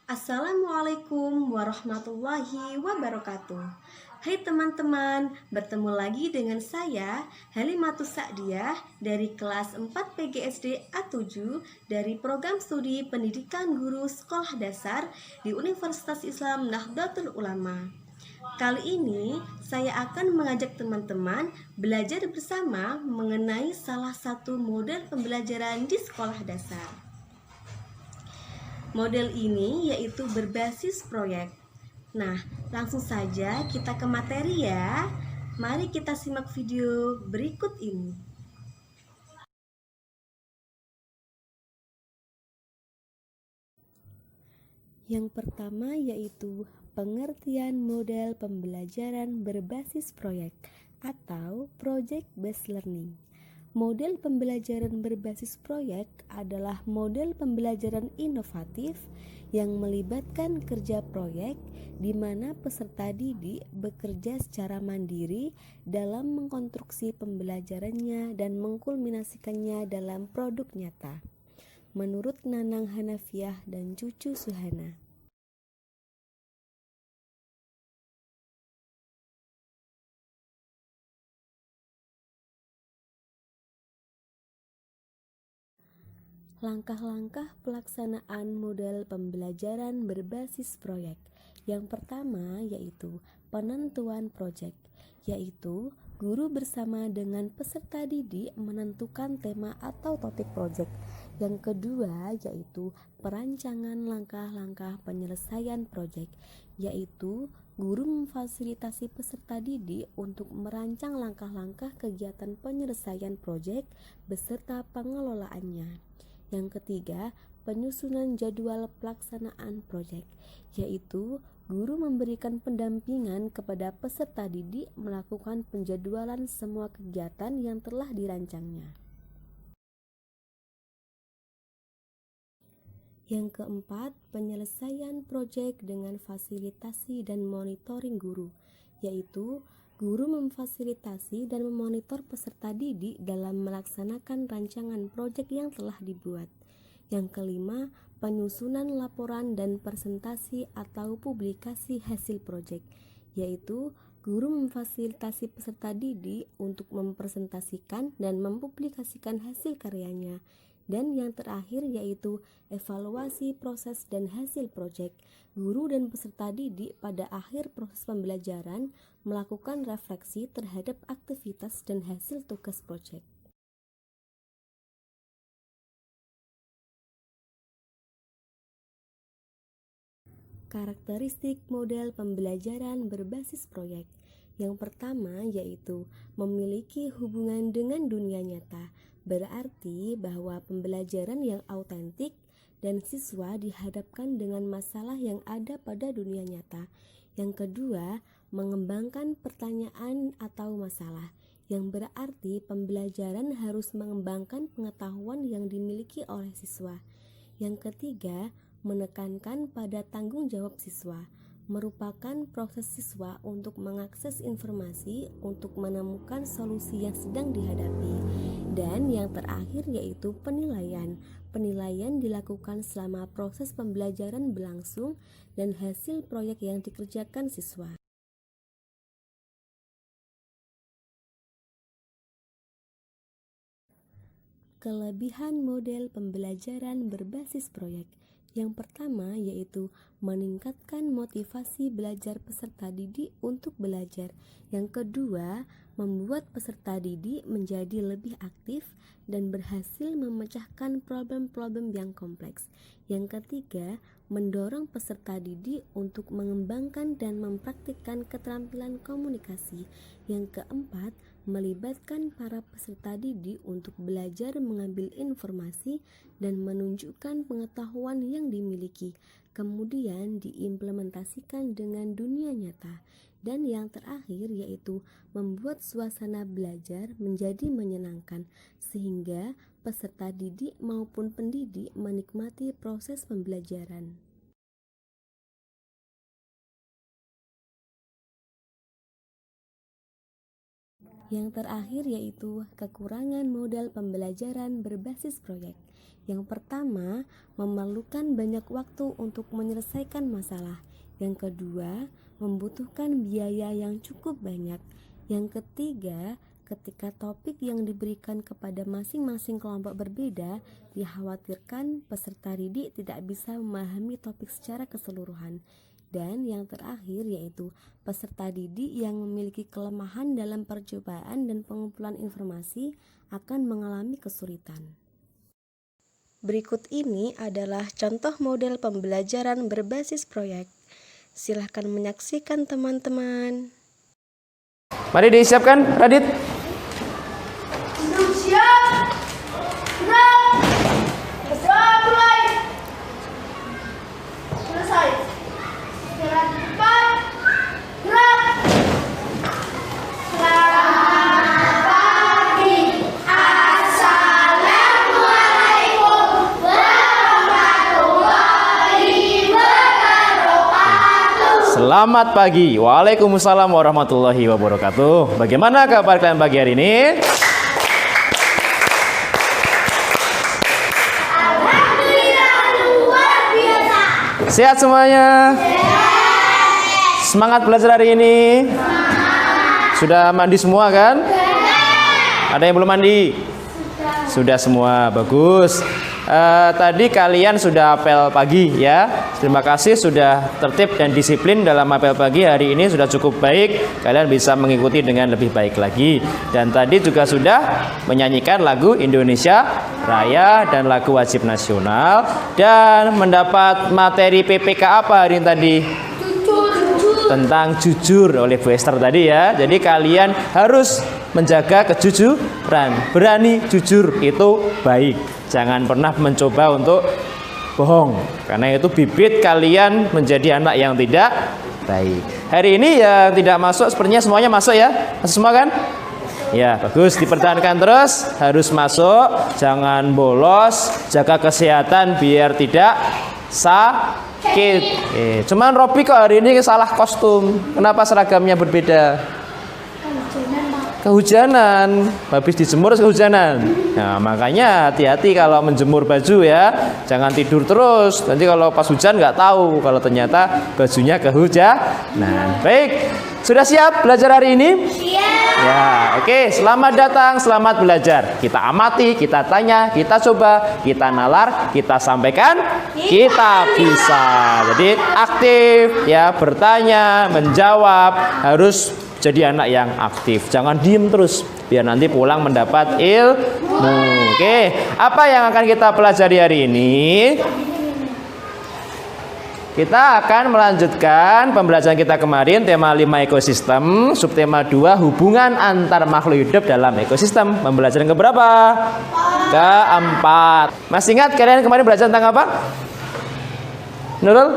Assalamualaikum warahmatullahi wabarakatuh. Hai teman-teman, bertemu lagi dengan saya Halimatus Sa'diyah dari kelas 4 PGSD A7 dari program studi Pendidikan Guru Sekolah Dasar di Universitas Islam Nahdlatul Ulama. Kali ini saya akan mengajak teman-teman belajar bersama mengenai salah satu model pembelajaran di sekolah dasar. Model ini yaitu berbasis proyek. Nah, langsung saja kita ke materi ya. Mari kita simak video berikut ini. Yang pertama yaitu pengertian model pembelajaran berbasis proyek atau project based learning. Model pembelajaran berbasis proyek adalah model pembelajaran inovatif yang melibatkan kerja proyek di mana peserta didik bekerja secara mandiri dalam mengkonstruksi pembelajarannya dan mengkulminasikannya dalam produk nyata. Menurut Nanang Hanafiah dan Cucu Suhana. Langkah-langkah pelaksanaan model pembelajaran berbasis proyek. Yang pertama yaitu penentuan proyek, yaitu guru bersama dengan peserta didik menentukan tema atau topik proyek. Yang kedua yaitu perancangan langkah-langkah penyelesaian proyek, yaitu guru memfasilitasi peserta didik untuk merancang langkah-langkah kegiatan penyelesaian proyek beserta pengelolaannya. Yang ketiga, penyusunan jadwal pelaksanaan proyek, yaitu guru memberikan pendampingan kepada peserta didik melakukan penjadwalan semua kegiatan yang telah dirancangnya. Yang keempat, penyelesaian proyek dengan fasilitasi dan monitoring guru, yaitu guru memfasilitasi dan memonitor peserta didik dalam melaksanakan rancangan proyek yang telah dibuat. Yang kelima, penyusunan laporan dan presentasi atau publikasi hasil proyek, yaitu guru memfasilitasi peserta didik untuk mempresentasikan dan mempublikasikan hasil karyanya. Dan yang terakhir yaitu evaluasi proses dan hasil proyek. Guru dan peserta didik pada akhir proses pembelajaran melakukan refleksi terhadap aktivitas dan hasil tugas proyek. Karakteristik model pembelajaran berbasis proyek. Yang pertama yaitu memiliki hubungan dengan dunia nyata. Berarti bahwa pembelajaran yang autentik dan siswa dihadapkan dengan masalah yang ada pada dunia nyata. Yang kedua, mengembangkan pertanyaan atau masalah, yang berarti pembelajaran harus mengembangkan pengetahuan yang dimiliki oleh siswa. Yang ketiga, menekankan pada tanggung jawab siswa, merupakan proses siswa untuk mengakses informasi untuk menemukan solusi yang sedang dihadapi. Dan yang terakhir yaitu penilaian. Penilaian dilakukan selama proses pembelajaran berlangsung dan hasil proyek yang dikerjakan siswa. Kelebihan model pembelajaran berbasis proyek. Yang pertama yaitu meningkatkan motivasi belajar peserta didik untuk belajar. Yang kedua, membuat peserta didik menjadi lebih aktif dan berhasil memecahkan problem-problem yang kompleks. Yang ketiga, mendorong peserta didik untuk mengembangkan dan mempraktikkan keterampilan komunikasi. Yang keempat, melibatkan para peserta didik untuk belajar mengambil informasi dan menunjukkan pengetahuan yang dimiliki, kemudian diimplementasikan dengan dunia nyata. Dan yang terakhir yaitu membuat suasana belajar menjadi menyenangkan, sehingga peserta didik maupun pendidik menikmati proses pembelajaran. Yang terakhir yaitu kekurangan model pembelajaran berbasis proyek. Yang pertama, memerlukan banyak waktu untuk menyelesaikan masalah. Yang kedua, membutuhkan biaya yang cukup banyak. Yang ketiga, ketika topik yang diberikan kepada masing-masing kelompok berbeda, dikhawatirkan peserta didik tidak bisa memahami topik secara keseluruhan. Dan yang terakhir yaitu peserta didik yang memiliki kelemahan dalam percobaan dan pengumpulan informasi akan mengalami kesulitan. Berikut ini adalah contoh model pembelajaran berbasis proyek. Silahkan menyaksikan teman-teman. Mari disiapkan, Radit. Siap. Gerak. Mulai. Selesai. Gerak depan. Gerak. Selamat pagi. Assalamualaikum warahmatullahi wabarakatuh. Selamat pagi. Waalaikumsalam warahmatullahi wabarakatuh. Bagaimana kabar kalian pagi hari ini? Sehat semuanya? Semangat belajar hari ini? Sudah mandi semua kan? Ada yang belum mandi? Sudah semua, bagus. Tadi kalian sudah apel pagi ya. Terima kasih sudah tertib dan disiplin dalam apel pagi hari ini, sudah cukup baik. Kalian bisa mengikuti dengan lebih baik lagi. Dan tadi juga sudah menyanyikan lagu Indonesia Raya dan lagu wajib nasional. Dan mendapat materi PPK apa hari ini tadi? Tentang jujur oleh Bu Esther tadi ya. Jadi kalian harus menjaga kejujuran. Berani jujur itu baik. Jangan pernah mencoba untuk bohong, karena itu bibit kalian menjadi anak yang tidak baik. Hari ini yang tidak masuk sepertinya semuanya masuk ya. Masuk semua kan? Ya, bagus, dipertahankan terus, harus masuk, jangan bolos, jaga kesehatan biar tidak sakit. Cuman Robi kok hari ini salah kostum. Kenapa seragamnya berbeda? Kehujanan, habis dijemur kehujanan. Nah, makanya hati-hati kalau menjemur baju ya, jangan tidur terus. Nanti kalau pas hujan nggak tahu kalau ternyata bajunya kehujanan. Baik, sudah siap belajar hari ini? Siap. Ya, oke. Selamat datang, selamat belajar. Kita amati, kita tanya, kita coba, kita nalar, kita sampaikan, kita bisa. Jadi aktif ya, bertanya, menjawab, harus jadi anak yang aktif, jangan diem terus, biar nanti pulang mendapat ilmu. Oke, apa yang akan kita pelajari hari ini? Kita akan melanjutkan pembelajaran kita kemarin, tema 5 ekosistem, subtema 2 hubungan antar makhluk hidup dalam ekosistem. Pembelajaran keberapa? Keempat. Masih ingat kalian kemarin belajar tentang apa? Nurul?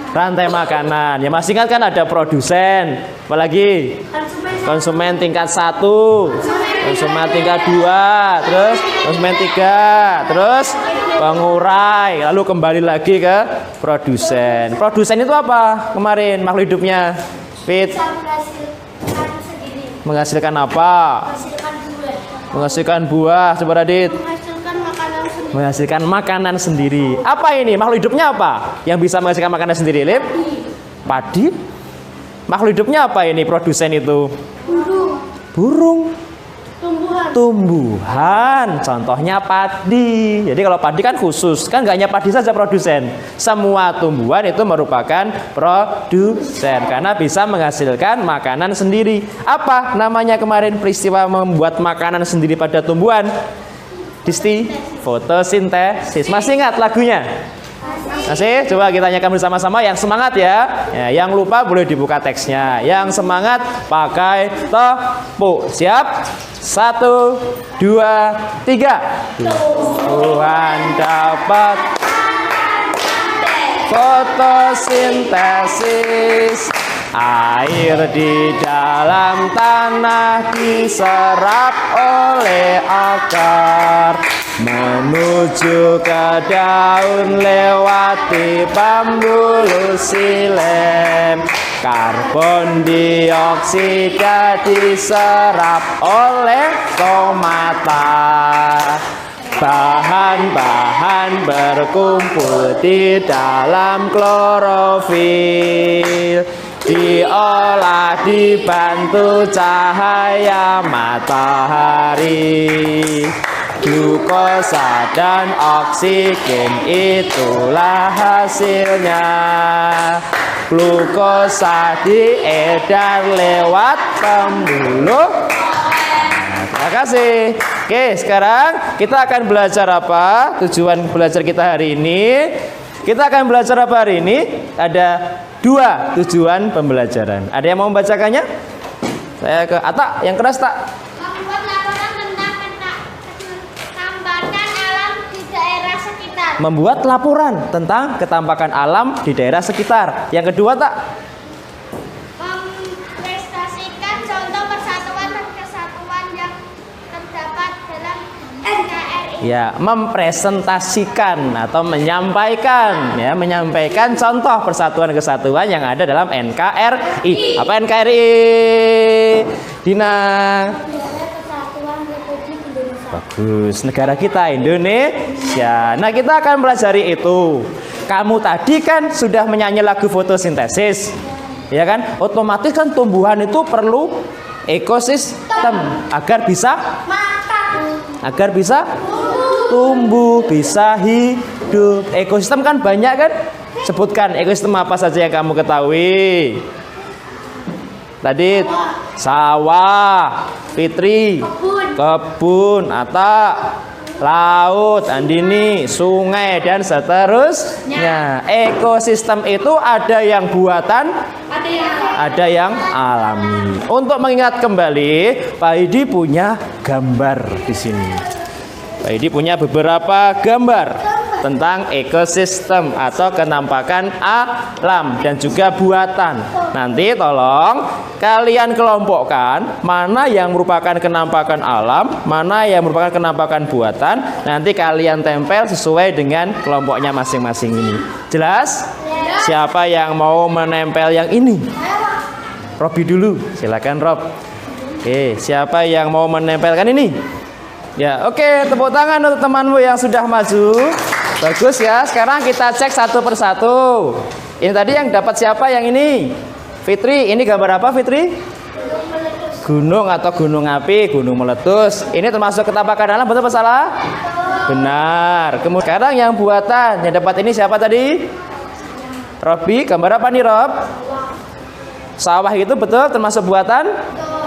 Rantai makanan. Ya masih ingat kan ada produsen, apalagi konsumen tingkat 1, konsumen tingkat 2, terus konsumen 3, terus pengurai, lalu kembali lagi ke produsen. Produsen itu apa kemarin makhluk hidupnya? Fit. Menghasilkan apa? Menghasilkan buah. Coba Radit. Menghasilkan makanan sendiri. Apa ini? Makhluk hidupnya apa? Yang bisa menghasilkan makanan sendiri, Lip? Padi? Makhluk hidupnya apa ini? Produsen itu? Burung. Tumbuhan. Contohnya padi. Jadi kalau padi kan khusus, kan nggak hanya padi saja produsen. Semua tumbuhan itu merupakan produsen karena bisa menghasilkan makanan sendiri. Apa namanya kemarin peristiwa membuat makanan sendiri pada tumbuhan? Fotosintesis. Masih ingat lagunya? Masih? Coba kita nyanyikan bersama-sama. Yang semangat ya. Yang lupa boleh dibuka teksnya. Yang semangat pakai tepuk. Siap? 1, 2, 3. Tuhan dapat fotosintesis. Air di dalam tanah diserap oleh akar menuju ke daun lewati pembuluh silem. Karbon dioksida diserap oleh stomata. Bahan-bahan berkumpul di dalam klorofil, diolah dibantu cahaya matahari. Glukosa dan oksigen itulah hasilnya. Glukosa diedar lewat pembuluh. Terima kasih. Oke, sekarang kita akan belajar apa? Tujuan belajar kita hari ini. Kita akan belajar apa hari ini? Ada 2 tujuan pembelajaran. Ada yang mau membacakannya? Saya ke Atta, yang keras tak? Membuat laporan tentang ketampakan alam di daerah sekitar. Membuat laporan tentang ketampakan alam di daerah sekitar. Yang kedua tak? Mempresentasikan contoh persatuan dan kesatuan yang terdapat dalam NKRI. Ya, mempresentasikan atau menyampaikan, ya, menyampaikan contoh persatuan kesatuan yang ada dalam NKRI. Apa NKRI? Dina. Kesatuan Republik Indonesia. Bagus, negara kita Indonesia. Nah, kita akan pelajari itu. Kamu tadi kan sudah menyanyi lagu fotosintesis, ya kan? Otomatis kan tumbuhan itu perlu ekosistem agar bisa tumbuh, bisa hidup. Ekosistem kan banyak kan? Sebutkan ekosistem apa saja yang kamu ketahui. Tadi sawah, Fitri, kebun, Atta, laut, Andini, sungai, dan seterusnya. Ekosistem itu ada yang buatan, ada yang alami. Untuk mengingat kembali, Pak Hidi punya gambar di sini. Pak Hidi punya beberapa gambar tentang ekosistem atau kenampakan alam dan juga buatan. Nanti tolong kalian kelompokkan mana yang merupakan kenampakan alam, mana yang merupakan kenampakan buatan. Nanti kalian tempel sesuai dengan kelompoknya masing-masing ini. Jelas? Siapa yang mau menempel yang ini? Robi dulu, silakan Rob. Oke, siapa yang mau menempelkan ini? Ya, oke, tepuk tangan untuk temanmu yang sudah maju. Bagus ya. Sekarang kita cek satu persatu. Ini tadi yang dapat siapa yang ini? Fitri, ini gambar apa Fitri? Gunung atau gunung api, gunung meletus. Ini termasuk ketampakan alam, betul atau salah? Benar. Kemudian sekarang yang buatan, yang dapat ini siapa tadi? Robi, gambar apa nih Rob? Sawah itu betul termasuk buatan?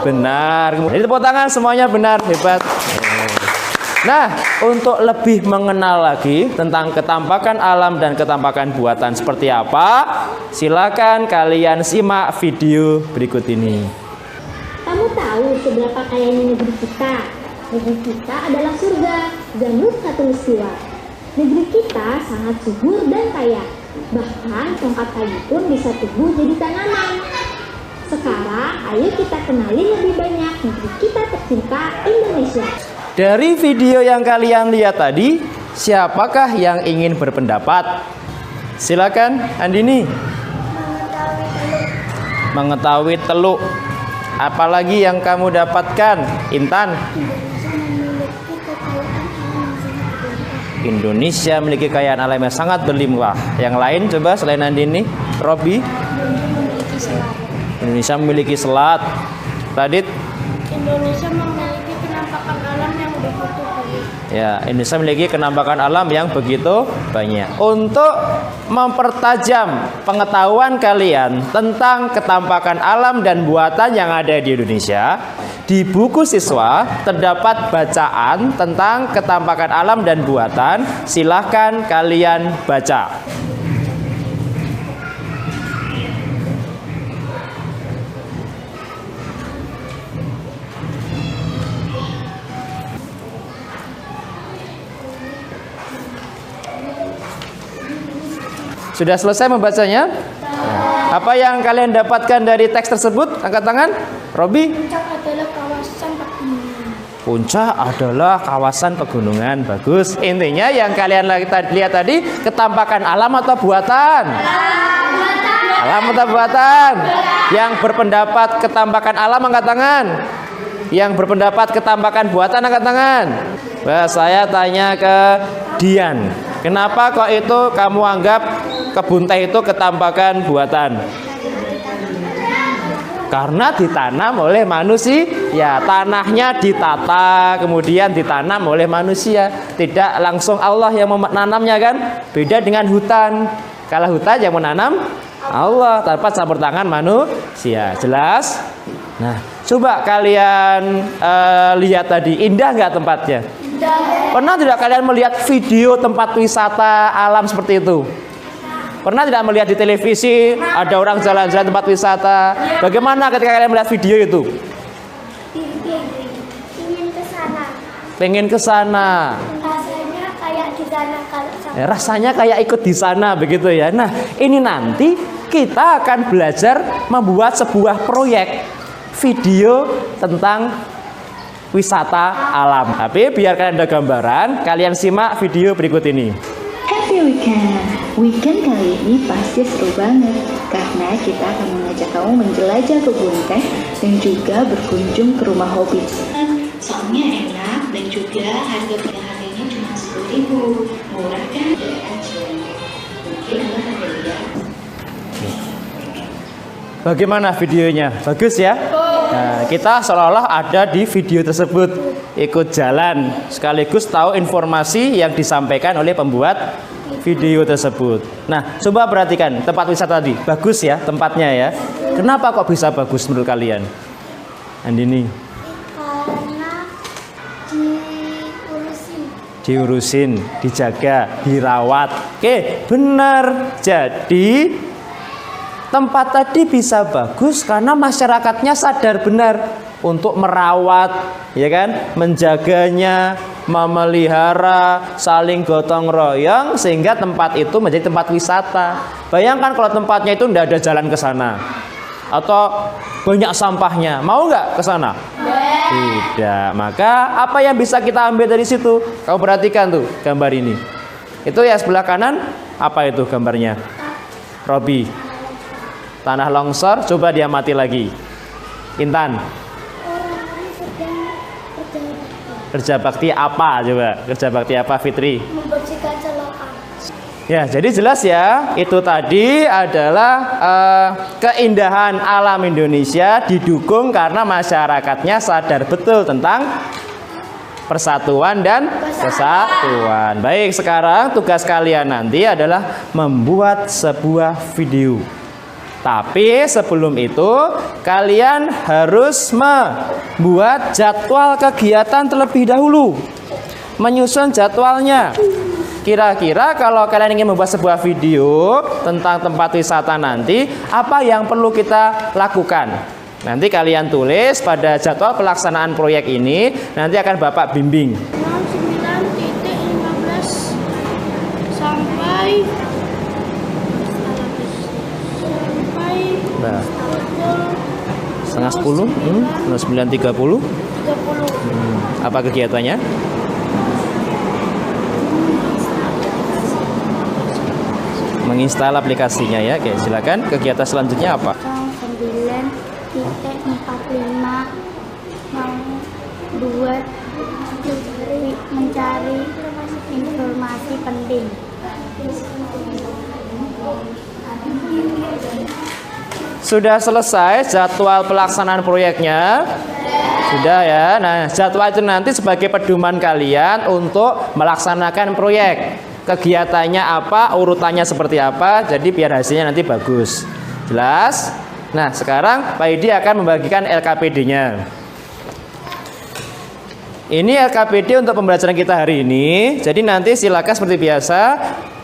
Benar. Kemudian tepuk tangan semuanya benar, hebat. Nah, untuk lebih mengenal lagi tentang ketampakan alam dan ketampakan buatan seperti apa, silakan kalian simak video berikut ini. Kamu tahu seberapa kayanya negeri kita? Negeri kita adalah surga, zamrud khatulistiwa. Negeri kita sangat subur dan kaya. Bahkan tongkat kayu pun bisa tumbuh jadi tanaman. Sekarang, ayo kita kenali lebih banyak negeri kita tercinta, Indonesia. Dari video yang kalian lihat tadi, siapakah yang ingin berpendapat? Silakan, Andini. Mengetahui teluk. Apalagi yang kamu dapatkan, Intan? Indonesia memiliki kekayaan alam yang sangat berlimpah. Yang lain coba selain Andini, Robi? Indonesia memiliki selat. Radit? Indonesia memiliki penampakan alam yang begitu banyak. Ya, Indonesia memiliki kenampakan alam yang begitu banyak. Untuk mempertajam pengetahuan kalian tentang ketampakan alam dan buatan yang ada di Indonesia, di buku siswa terdapat bacaan tentang ketampakan alam dan buatan. Silahkan kalian baca. Sudah selesai membacanya? Apa yang kalian dapatkan dari teks tersebut? Angkat tangan. Robi? Puncak adalah kawasan pegunungan. Puncak adalah kawasan pegunungan. Bagus. Intinya yang kalian lihat tadi, ketampakan alam atau buatan? Alam atau buatan? Yang berpendapat ketampakan alam angkat tangan. Yang berpendapat ketampakan buatan angkat tangan. Nah, saya tanya ke Dian, kenapa kok itu kamu anggap kebun teh itu ketampakan buatan? Karena ditanam oleh manusia, ya tanahnya ditata kemudian ditanam oleh manusia, tidak langsung Allah yang menanamnya kan? Beda dengan hutan. Kalau hutan yang menanam Allah tanpa campur tangan manusia. Jelas? Nah, coba kalian lihat tadi, indah nggak tempatnya? Pernah tidak kalian melihat video tempat wisata alam seperti itu? Pernah tidak melihat di televisi ada orang jalan-jalan tempat wisata? Bagaimana ketika kalian melihat video itu? Ingin ke sana. Pengen ke sana. Rasanya kayak di sana kalau Ya, rasanya kayak ikut di sana begitu ya. Nah, ini nanti kita akan belajar membuat sebuah proyek video tentang wisata alam. Tapi biar kalian ada gambaran, kalian simak video berikut ini. Happy weekend! Weekend kali ini pasti seru banget karena kita akan mengajak kamu menjelajah kebun teh dan juga berkunjung ke rumah hobi. Soalnya enak dan juga harga harganya cuma 10.000, murah kan? Mungkin kalian ada lihat. Bagaimana videonya? Bagus ya? Nah, kita seolah-olah ada di video tersebut, ikut jalan sekaligus tahu informasi yang disampaikan oleh pembuat video tersebut. Nah, coba perhatikan tempat wisata tadi, bagus ya tempatnya ya. Kenapa kok bisa bagus menurut kalian? Andini? karena Diurusin, dijaga, dirawat. Oke, benar. Jadi tempat tadi bisa bagus karena masyarakatnya sadar benar untuk merawat, ya kan, menjaganya, memelihara, saling gotong royong sehingga tempat itu menjadi tempat wisata. Bayangkan kalau tempatnya itu tidak ada jalan ke sana atau banyak sampahnya, mau nggak ke sana? Tidak. Maka apa yang bisa kita ambil dari situ? Kamu perhatikan tuh gambar ini. Itu ya sebelah kanan, apa itu gambarnya? Robi. Tanah longsor, coba diamati lagi. Intan. Kerja bakti apa coba? Kerja bakti apa Fitri? membersihkan selokan. Ya, jadi jelas ya, itu tadi adalah keindahan alam Indonesia didukung karena masyarakatnya sadar betul tentang persatuan dan kesatuan. Baik, sekarang tugas kalian nanti adalah membuat sebuah video. Tapi sebelum itu kalian harus membuat jadwal kegiatan terlebih dahulu. Menyusun jadwalnya. Kira-kira kalau kalian ingin membuat sebuah video tentang tempat wisata nanti, apa yang perlu kita lakukan? Nanti kalian tulis pada jadwal pelaksanaan proyek ini, nanti akan Bapak bimbing. 9.15 sampai Nah, setengah 10, 9.30. Apa kegiatannya? Menginstal aplikasinya ya. Oke, silakan. Kegiatan selanjutnya apa? 9.45 mau buat mencari informasi penting. Sudah selesai jadwal pelaksanaan proyeknya? Sudah ya. Nah, jadwal itu nanti sebagai pedoman kalian untuk melaksanakan proyek. Kegiatannya apa, urutannya seperti apa, jadi biar hasilnya nanti bagus. Jelas? Nah, sekarang Pak Idi akan membagikan LKPD-nya. Ini LKPD untuk pembelajaran kita hari ini. Jadi nanti silakan seperti biasa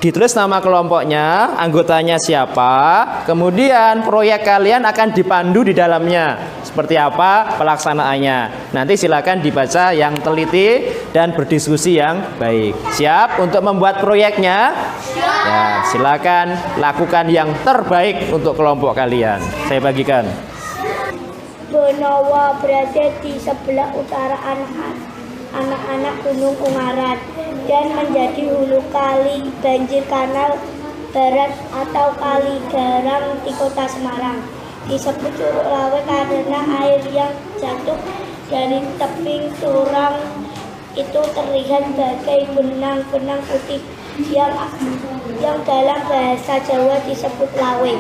ditulis nama kelompoknya, anggotanya siapa, kemudian proyek kalian akan dipandu di dalamnya. Seperti apa pelaksanaannya. Nanti silakan dibaca yang teliti dan berdiskusi yang baik. Siap untuk membuat proyeknya? Ya, silakan lakukan yang terbaik untuk kelompok kalian. Saya bagikan. Benowo berada di sebelah utara anak-anak Gunung Ungaran dan menjadi hulu kali banjir kanal Barat atau Kali Garang di Kota Semarang. Disebut Curug Lawe karena air yang jatuh dari tebing curam itu terlihat bagai benang-benang putih yang dalam bahasa Jawa disebut lawe.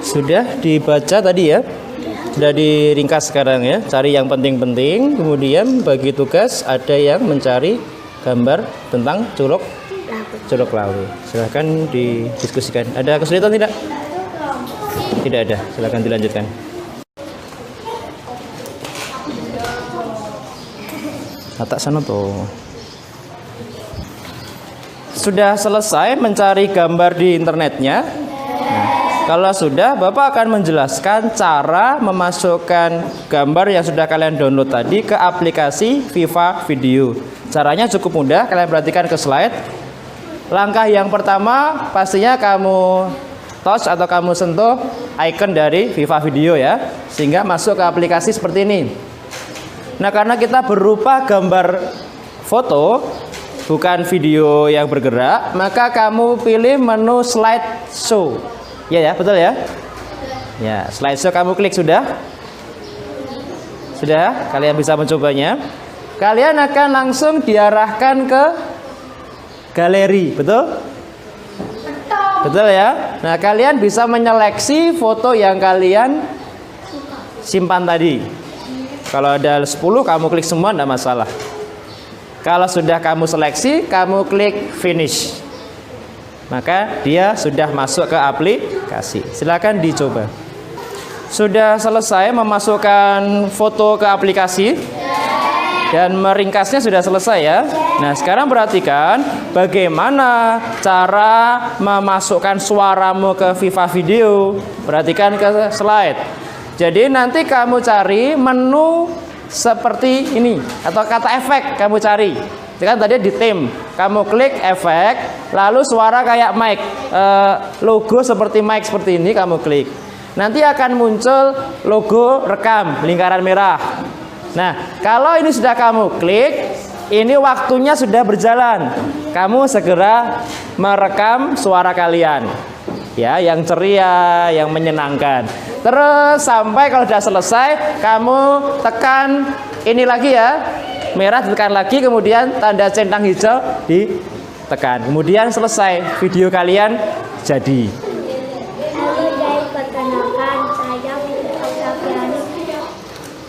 Sudah dibaca tadi ya, sudah diringkas sekarang ya. Cari yang penting-penting, kemudian bagi tugas ada yang mencari gambar tentang Curug Lawe. Silahkan didiskusikan. Ada kesulitan tidak? Tidak ada. Silahkan dilanjutkan. Atak sana tuh. Sudah selesai mencari gambar di internetnya? Kalau sudah, Bapak akan menjelaskan cara memasukkan gambar yang sudah kalian download tadi ke aplikasi Viva Video. Caranya cukup mudah, kalian perhatikan ke slide. Langkah yang pertama, pastinya kamu touch atau kamu sentuh icon dari Viva Video ya, sehingga masuk ke aplikasi seperti ini. Nah, karena kita berupa gambar foto, bukan video yang bergerak, maka kamu pilih menu slideshow. Ya, betul ya? Ya, slideshow kamu klik sudah? Sudah, kalian bisa mencobanya. Kalian akan langsung diarahkan ke galeri, betul? Betul ya? Nah, kalian bisa menyeleksi foto yang kalian simpan tadi. Kalau ada 10, kamu klik semua, tidak masalah. Kalau sudah kamu seleksi, kamu klik finish. Maka dia sudah masuk ke aplikasi. Silakan dicoba. Sudah selesai memasukkan foto ke aplikasi dan meringkasnya sudah selesai ya. Nah, sekarang perhatikan bagaimana cara memasukkan suaramu ke Viva Video. Perhatikan ke slide. Jadi nanti kamu cari menu seperti ini atau kata efek kamu cari. Kan tadi di theme, kamu klik efek, lalu suara kayak mic, logo seperti mic seperti ini kamu klik. Nanti akan muncul logo rekam lingkaran merah. Nah, kalau ini sudah kamu klik, ini waktunya sudah berjalan. Kamu segera merekam suara kalian, ya, yang ceria, yang menyenangkan. Terus sampai kalau sudah selesai, kamu tekan ini lagi ya. Merah ditekan lagi, kemudian tanda centang hijau ditekan. Kemudian selesai, video kalian jadi. Halo guys, perkenalkan saya Fitri Oktaviani,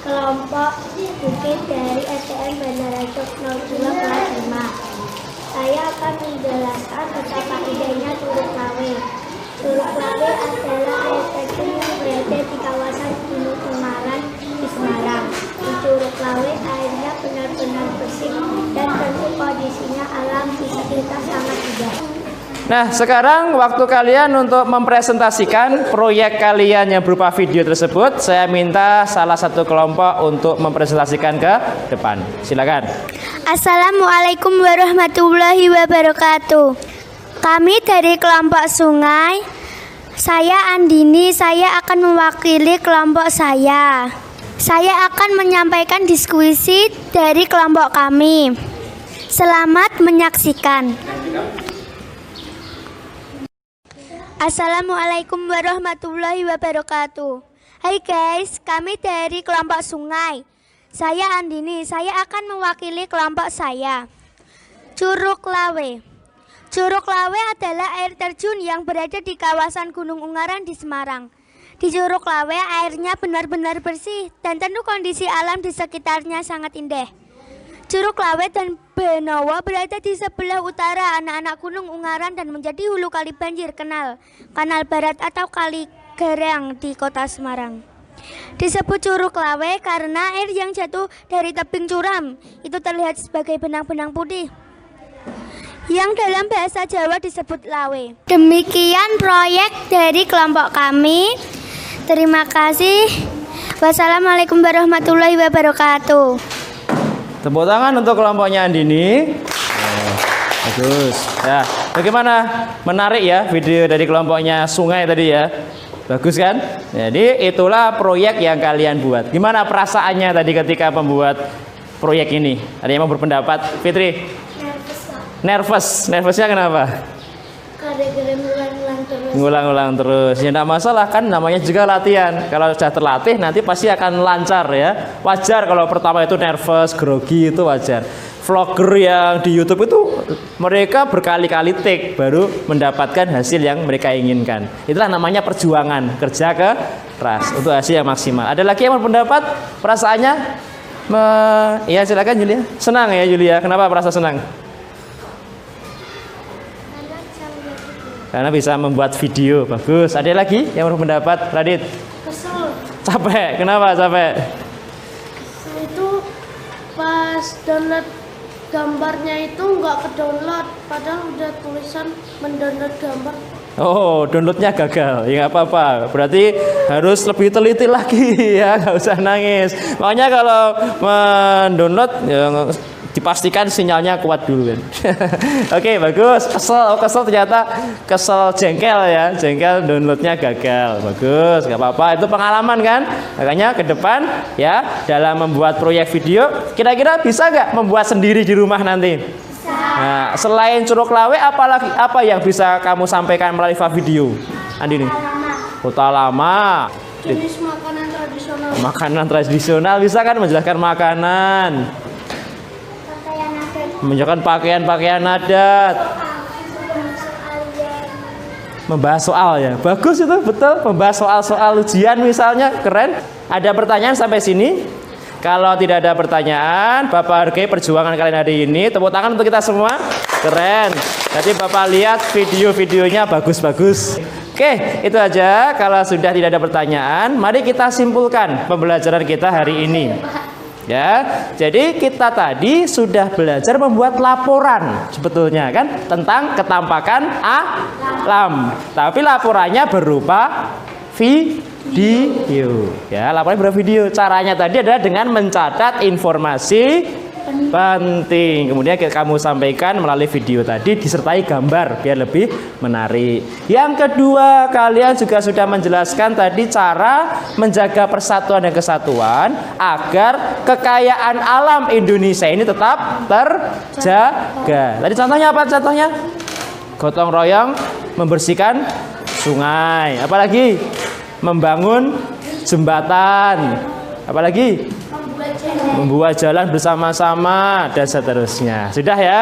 kelompok Bukit dari STM Bandara Jogja 02 kelas 5. Saya akan menjelaskan tentang faedahnya Curug Lawe. Curug Lawe adalah air terjun yang berada di kawasan Gunung Ungaran di Semarang. Di Curug Lawe airnya benar-benar bersih dan tentu kondisinya alam di sekitar sangat indah. Nah, sekarang waktu kalian untuk mempresentasikan proyek kalian yang berupa video tersebut. Saya minta salah satu kelompok untuk mempresentasikan ke depan. Silakan. Assalamualaikum warahmatullahi wabarakatuh. Kami dari kelompok Sungai. Saya Andini, saya akan mewakili kelompok saya. Saya akan menyampaikan diskusi dari kelompok kami. Selamat menyaksikan. Assalamualaikum warahmatullahi wabarakatuh. Hai guys, kami dari kelompok Sungai. Saya Andini, saya akan mewakili kelompok saya. Curug Lawe. Curug Lawe adalah air terjun yang berada di kawasan Gunung Ungaran di Semarang. Di Curug Lawe airnya benar-benar bersih dan tentu kondisi alam di sekitarnya sangat indah. Curug Lawe dan Benowo berada di sebelah utara anak-anak Gunung Ungaran dan menjadi hulu kali banjir Kanal Barat atau Kali Garang di Kota Semarang. Disebut Curug Lawe karena air yang jatuh dari tebing curam itu terlihat sebagai benang-benang putih yang dalam bahasa Jawa disebut lawe. Demikian proyek dari kelompok kami. Terima kasih. Wassalamualaikum warahmatullahi wabarakatuh. Tepuk tangan untuk kelompoknya Andini. Bagus. Ya, bagaimana? Menarik ya video dari kelompoknya Sungai tadi ya. Bagus kan? Jadi itulah proyek yang kalian buat. Gimana perasaannya tadi ketika membuat proyek ini? Ada yang mau berpendapat? Fitri? Nervous. Nervousnya kenapa? Ngulang-ulang terus. Ya enggak masalah kan, namanya juga latihan. Kalau sudah terlatih nanti pasti akan lancar ya. Wajar kalau pertama itu nervous, grogi, itu wajar. Vlogger yang di YouTube itu mereka berkali-kali take baru mendapatkan hasil yang mereka inginkan. Itulah namanya perjuangan, kerja keras untuk hasil yang maksimal. Ada lagi yang berpendapat perasaannya? Ya silakan Julia. Senang ya Julia. Kenapa merasa senang? Karena bisa membuat video. Bagus. Ada lagi yang berpendapat? Radit? Kesel. Capek. Kenapa capek? Itu pas download gambarnya itu nggak ke download, padahal udah tulisan mendownload gambar. Oh, downloadnya gagal. Ya nggak apa-apa. Berarti harus lebih teliti lagi ya, nggak usah nangis. Makanya kalau mendownload ya, dipastikan sinyalnya kuat dulu kan. Oke, bagus. Kesel ternyata kesel jengkel ya. Jengkel downloadnya gagal. Bagus, nggak apa-apa. Itu pengalaman kan. Makanya ke depan ya dalam membuat proyek video, kira-kira bisa nggak membuat sendiri di rumah nanti? Bisa. Nah, selain curug lawe, apa yang bisa kamu sampaikan melalui video? Andini? Kota lama. Jenis makanan tradisional. Makanan tradisional bisa kan menjelaskan makanan. Menunjukkan pakaian-pakaian adat. Membahas soal ya. Bagus itu, betul. Membahas soal-soal ujian misalnya, keren. Ada pertanyaan sampai sini? Kalau tidak ada pertanyaan, Bapak hargai perjuangan kalian hari ini. Tepuk tangan untuk kita semua. Keren. Jadi Bapak lihat video-videonya bagus-bagus. Oke, itu aja. Kalau sudah tidak ada pertanyaan, mari kita simpulkan pembelajaran kita hari ini. Ya, jadi kita tadi sudah belajar membuat laporan sebetulnya kan tentang ketampakan alam. Tapi laporannya berupa video. Ya, laporannya berupa video. Caranya tadi adalah dengan mencatat informasi penting. Kemudian kamu sampaikan melalui video tadi disertai gambar biar lebih menarik. Yang kedua, kalian juga sudah menjelaskan tadi cara menjaga persatuan dan kesatuan agar kekayaan alam Indonesia ini tetap terjaga. Tadi contohnya apa? Contohnya gotong royong membersihkan sungai. Apalagi membangun jembatan. Apalagi membuat jalan bersama-sama dan seterusnya. Sudah ya?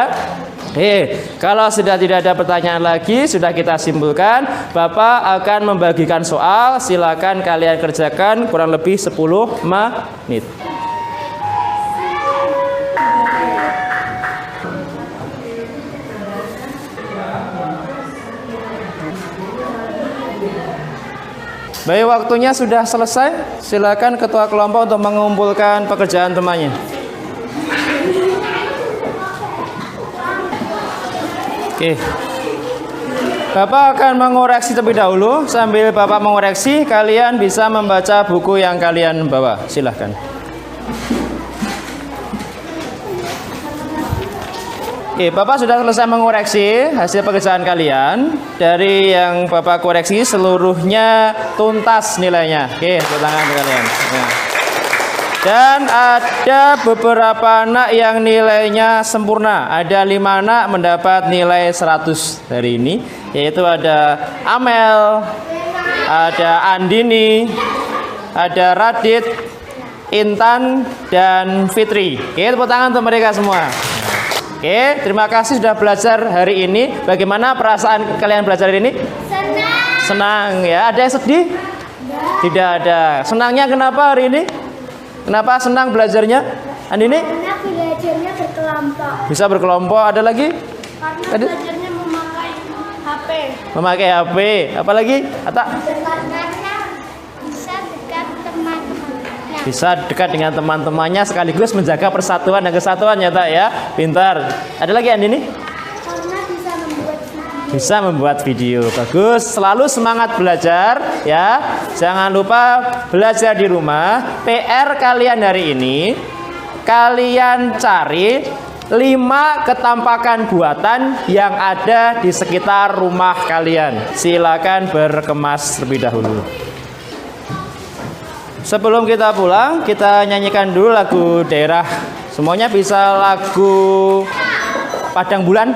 Kalau sudah tidak ada pertanyaan lagi, sudah kita simpulkan. Bapak akan membagikan soal. Silakan kalian kerjakan kurang lebih 10 menit. Baik, waktunya sudah selesai. Silakan ketua kelompok untuk mengumpulkan pekerjaan temannya. Oke. Bapak akan mengoreksi terlebih dahulu. Sambil Bapak mengoreksi, kalian bisa membaca buku yang kalian bawa. Silahkan. Oke, Bapak sudah selesai mengoreksi hasil pekerjaan kalian. Dari yang Bapak koreksi seluruhnya tuntas nilainya. Oke, tepuk tangan untuk kalian. Nah. Dan ada beberapa anak yang nilainya sempurna. Ada 5 anak mendapat nilai 100 hari ini. Yaitu ada Amel, ada Andini, ada Radit, Intan, dan Fitri. Oke, tepuk tangan untuk mereka semua. Oke, terima kasih sudah belajar hari ini. Bagaimana perasaan kalian belajar hari ini? Senang. Senang ya. Ada yang sedih? Tidak ada. Senangnya kenapa hari ini? Kenapa senang belajarnya? Andini? Karena belajarnya berkelompok. Bisa berkelompok. Ada lagi? Karena belajarnya memakai HP. Memakai HP. Apa lagi? Ata? Karena bisa dekat teman-temannya. Bisa dekat dengan teman-temannya sekaligus menjaga persatuan dan kesatuan ya, Tak ya. Pintar. Ada lagi Andini? Karena Bisa membuat video. Bagus, selalu semangat belajar ya. Jangan lupa belajar di rumah. PR kalian hari ini, kalian cari 5 ketampakan buatan yang ada di sekitar rumah kalian. Silakan berkemas terlebih dahulu. Sebelum kita pulang, kita nyanyikan dulu lagu daerah. Semuanya bisa lagu Padang Bulan?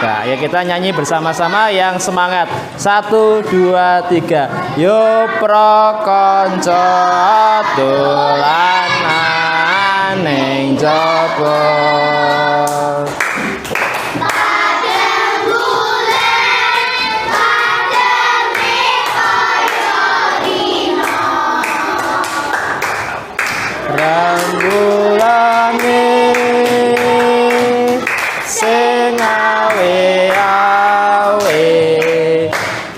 Nah, ya kita nyanyi bersama-sama yang semangat. 1, 2, 3. Yo prokonco dolanan ning jaba. Rambulane sing awe-awe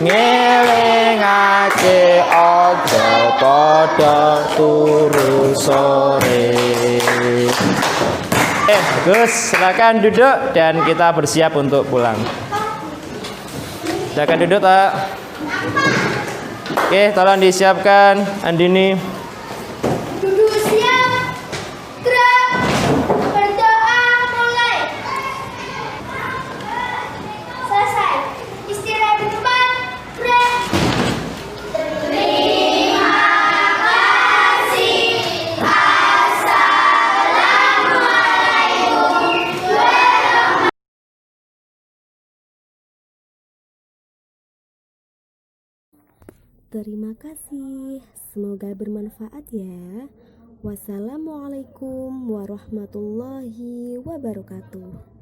ngelingake aja padha turu sore. Bagus, silakan duduk dan kita bersiap untuk pulang. Silakan duduk, Tak. Oke, tolong disiapkan Andini. Terima kasih, semoga bermanfaat ya. Wassalamualaikum warahmatullahi wabarakatuh.